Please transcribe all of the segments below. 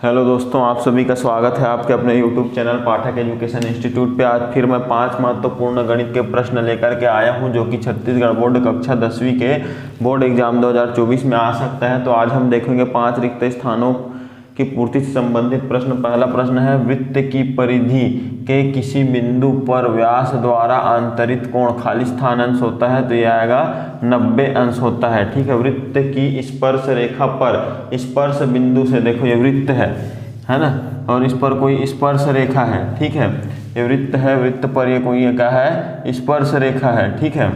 Hello दोस्तों, आप सभी का स्वागत है आपके अपने YouTube चैनल पाठक एजुकेशन इंस्टीट्यूट पे। आज फिर मैं 5 महत्वपूर्ण गणित के प्रश्न लेकर के आया हूं जो कि छत्तीसगढ़ बोर्ड कक्षा 10वीं के बोर्ड एग्जाम 2024 में आ सकता है। तो आज हम देखेंगे 5 रिक्त स्थानों की पूर्ति से संबंधित प्रश्न। पहला प्रश्न है, वृत्त की परिधि के किसी बिंदु पर व्यास द्वारा अंतरित कोण खाली स्थान अंश होता है, तो यह आएगा 90 अंश होता है। ठीक है, वृत्त की स्पर्श रेखा पर स्पर्श बिंदु से, देखो ये वृत्त है ना, और इस पर कोई स्पर्श रेखा है। ठीक है, ये वृत्त है, वृत्त पर ये कोई क्या है, स्पर्श रेखा है। ठीक है,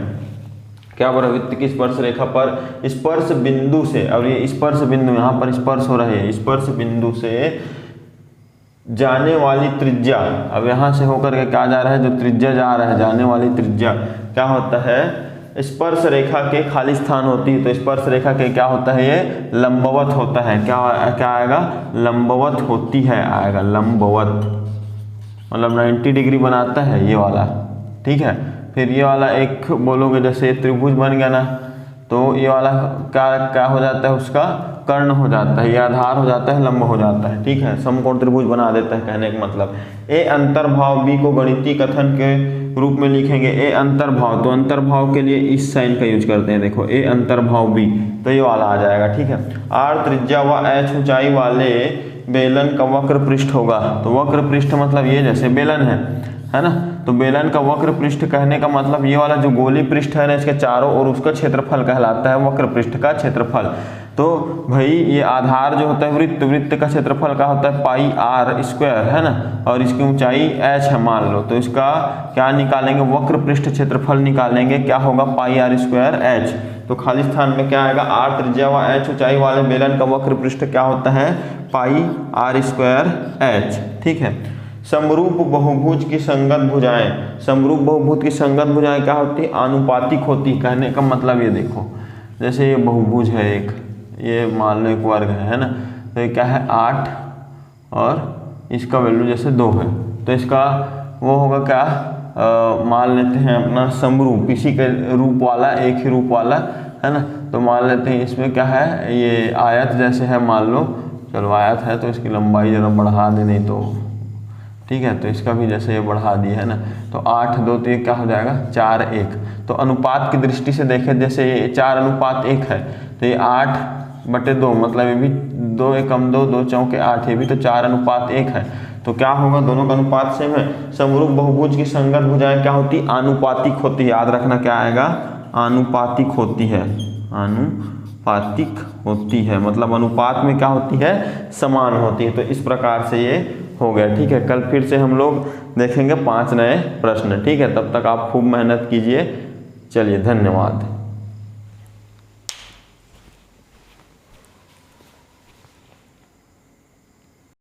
क्या बोला, वृत्त की स्पर्श रेखा पर स्पर्श बिंदु से, और ये स्पर्श बिंदु यहाँ पर स्पर्श हो रही है, स्पर्श बिंदु से जाने वाली त्रिज्या, अब यहाँ से होकर के क्या जा रहा है, जो त्रिज्या जा रहा है, जाने वाली त्रिज्या क्या होता है, स्पर्श रेखा के खाली स्थान होती है। तो स्पर्श रेखा के क्या होता है, ये लंबवत होता है। क्या आएगा, लंबवत होती है, आएगा लंबवत, मतलब 90 डिग्री बनाता है ये वाला। ठीक है, फिर ये वाला एक बोलोगे, जैसे त्रिभुज बन गया ना, तो ये वाला क्या हो जाता है, उसका कर्ण हो जाता है, ये आधार हो जाता है, लंब हो जाता है। ठीक है, समकोण त्रिभुज बना देता है, कहने का मतलब। ए अंतर्भाव बी को गणितीय कथन के रूप में लिखेंगे। ए अंतर्भाव, तो अंतर्भाव के लिए इस साइन का यूज करते हैं। देखो ए अंतर्भाव बी, तो ये वाला आ जाएगा। ठीक है, आर त्रिज्या व एच ऊंचाई वाले बेलन का वक्र पृष्ठ होगा। तो वक्र पृष्ठ मतलब ये जैसे बेलन है ना, तो बेलन का वक्र पृष्ठ कहने का मतलब ये वाला जो गोली पृष्ठ है ना, इसके चारों ओर उसका क्षेत्रफल कहलाता है वक्र पृष्ठ का क्षेत्रफल। तो भाई ये आधार जो होता है वृत्त, वृत्त का क्षेत्रफल का होता है पाई आर स्क्वायर, है ना, और इसकी ऊंचाई एच है मान लो, तो इसका क्या निकालेंगे, वक्र पृष्ठ क्षेत्रफल निकालेंगे, क्या होगा, पाई आर स्क्वायर एच। तो खाली स्थान में क्या आएगा, आर त्रिज्या व एच ऊंचाई वाले बेलन का वक्र पृष्ठ क्या होता है, पाई आर स्क्वायर एच। ठीक है, समरूप बहुभुज की संगत भुजाएं, समरूप बहुभुज की संगत भुजाएं क्या होती है, आनुपातिक होती। कहने का मतलब ये देखो, जैसे ये बहुभुज है एक, ये मान लो एक वर्ग है ना, तो ये क्या है 8 और इसका वैल्यू जैसे 2 है, तो इसका वो होगा क्या, मान लेते हैं अपना समरूप, इसी के रूप वाला, एक ही रूप वाला, है ना। तो मान लेते हैं इसमें क्या है, ये आयत जैसे है, मान लो, चलो आयत है तो इसकी लंबाई जरा बढ़ा दे, नहीं तो ठीक है, तो इसका भी जैसे ये बढ़ा दिया है ना, तो 8 2, तो ये क्या हो जाएगा 4 1। तो अनुपात की दृष्टि से देखें, जैसे ये 4 अनुपात 1 है, तो ये 8/2, मतलब ये भी 2 एकम 2, 2 चौके 8, ये भी तो 4 अनुपात 1 है। तो क्या होगा, दोनों का अनुपात सेम है। समरूप बहुभुज की संगत भुजाएं क्या होती, आनुपातिक होती है। याद रखना क्या आएगा, आनुपातिक होती है, आनुपातिक होती है, मतलब अनुपात में क्या होती है, समान होती है। तो इस प्रकार से ये हो गया। ठीक है, कल फिर से हम लोग देखेंगे 5 नए प्रश्न। ठीक है, तब तक आप खूब मेहनत कीजिए। चलिए, धन्यवाद।